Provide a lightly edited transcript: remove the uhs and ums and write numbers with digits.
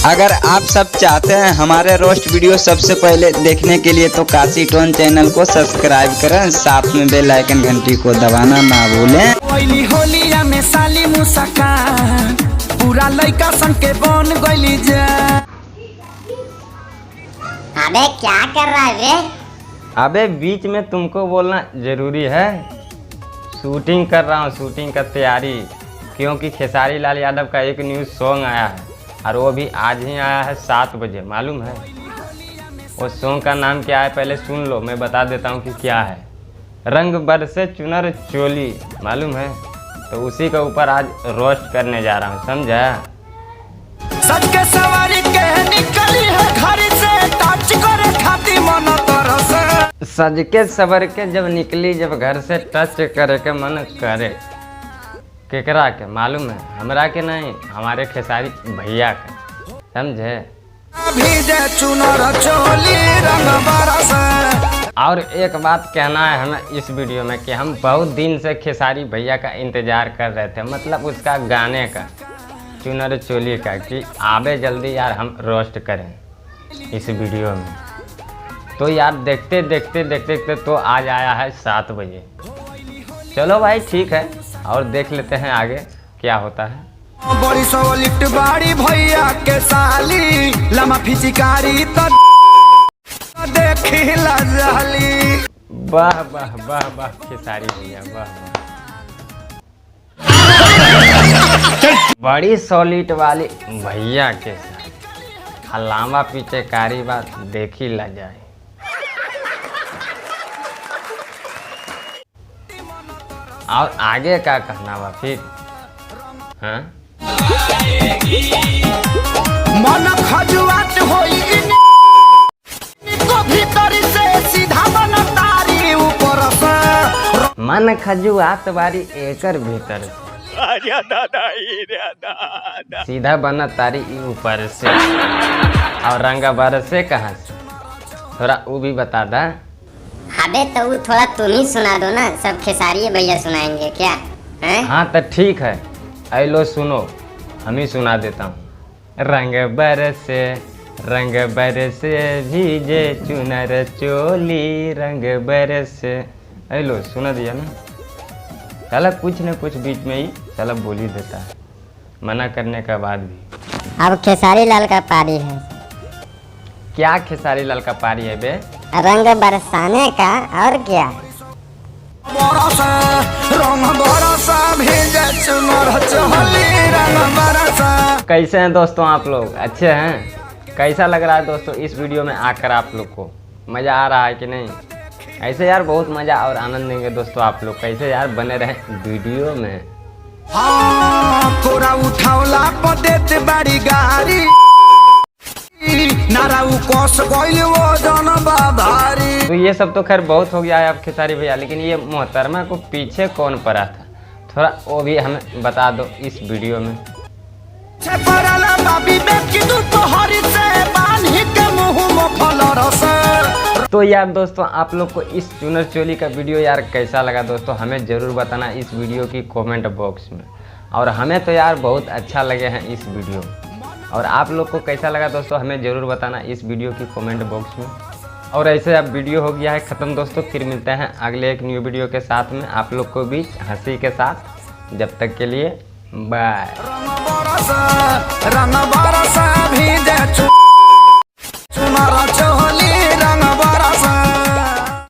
अगर आप सब चाहते हैं हमारे रोस्ट वीडियो सबसे पहले देखने के लिए तो काशी टोन चैनल को सब्सक्राइब करें, साथ में बेल आइकन घंटी को दबाना ना भूलें। होलिया में साली मुसका पूरा लइका सन के बन गइली जा। अबे क्या कर रहा है रे? अबे बीच में तुमको बोलना जरूरी है। शूटिंग कर रहा हूँ, शूटिंग का तैयारी, क्योंकि खेसारी लाल यादव का एक न्यू सॉन्ग आया है और वो भी आज ही आया है 7 बजे, मालूम है? उस सॉन्ग का नाम क्या है पहले सुन लो, मैं बता देता हूँ कि क्या है। रंग बरसे चुनर चोली, मालूम है? तो उसी के ऊपर आज रोस्ट करने जा रहा हूँ, समझा? सच के सवारी के निकली है घर से, टच करे खाती मन तरस। सज के सवर के जब निकली, जब घर से टच करे के मन करे। केकरा के मालूम है? हमरा के नहीं, हमारे खेसारी भैया का, समझे? भीजे चुनर चोली रंग बरस। और एक बात कहना है हमें इस वीडियो में कि हम बहुत दिन से खेसारी भैया का इंतज़ार कर रहे थे, मतलब उसका गाने का, चुनर चोली का, कि आबे जल्दी यार हम रोस्ट करें इस वीडियो में। तो यार देखते देखते तो आज आया है 7 बजे। चलो भाई ठीक है, और देख लेते हैं आगे क्या होता है। बड़ी सोलिट बाड़ी भैया के साली, लमा फिचिकारी तो देखी लजाली। वाह वाह वाह वाह खेसारी भैया, वाह वाह। बड़ी सॉलिड वाली भैया के साथ लामा पीछे कारी बात देखी ला जाए। और आगे का कहना बा फिर? हाँ? मन खजुआत होई को भीतर से सीधा बन तारी ऊपर से। मन खजुआत बारी एकर भीतर से, सीधा बना तारी ऊपर से। और रंग बरसे कहाँ से, थोड़ा वो भी बता दा। अबे तो वो थोड़ा तुम ही सुना दो ना, सब खेसारी भैया सुनाएंगे क्या है? हाँ तो ठीक है, ऐलो सुनो, हम ही सुना देता हूँ। रंग बरसे भीजे चुनर चोली, रंग बरसे। ऐलो सुना दिया ना? चला कुछ न कुछ बीच में ही चला बोल ही देता है, मना करने के बाद भी। अब खेसारी लाल का पारी है। क्या खेसारी लाल का पारी है बे? रंग बरसाने का, और क्या? बरसा रंग बरसा भीजे चुनर चोली रंग बरसा। कैसे हैं दोस्तों आप लोग? अच्छे हैं? कैसा लग रहा है दोस्तों इस वीडियो में आकर आप लोग को? मज़ा आ रहा है कि नहीं? ऐसे यार बहुत मज़ा और आनंद देंगे दोस्तों आप लोग। कैसे यार बने रहे वीडियो में। हाँ कोरा उठावला पर देते बड़ी गाड़ी, नारा उ कोस गइल वो जनबा भारी। तो ये सब तो खैर बहुत हो गया है अब खेसारी भैया, लेकिन ये मोहतरमा को पीछे कौन पड़ा था, थोड़ा वो भी हमें बता दो इस वीडियो में। तो यार दोस्तों आप लोग को इस चुनर चोली का वीडियो यार कैसा लगा दोस्तों, हमें ज़रूर बताना इस वीडियो की कमेंट बॉक्स में। और हमें तो यार बहुत अच्छा लगे हैं इस वीडियो, और आप लोग को कैसा लगा दोस्तों हमें ज़रूर बताना इस वीडियो की कमेंट बॉक्स में। और ऐसे अब वीडियो हो गया है ख़त्म दोस्तों, फिर मिलते हैं अगले एक न्यू वीडियो के साथ में, आप लोग को भी हंसी के साथ। जब तक के लिए बाय।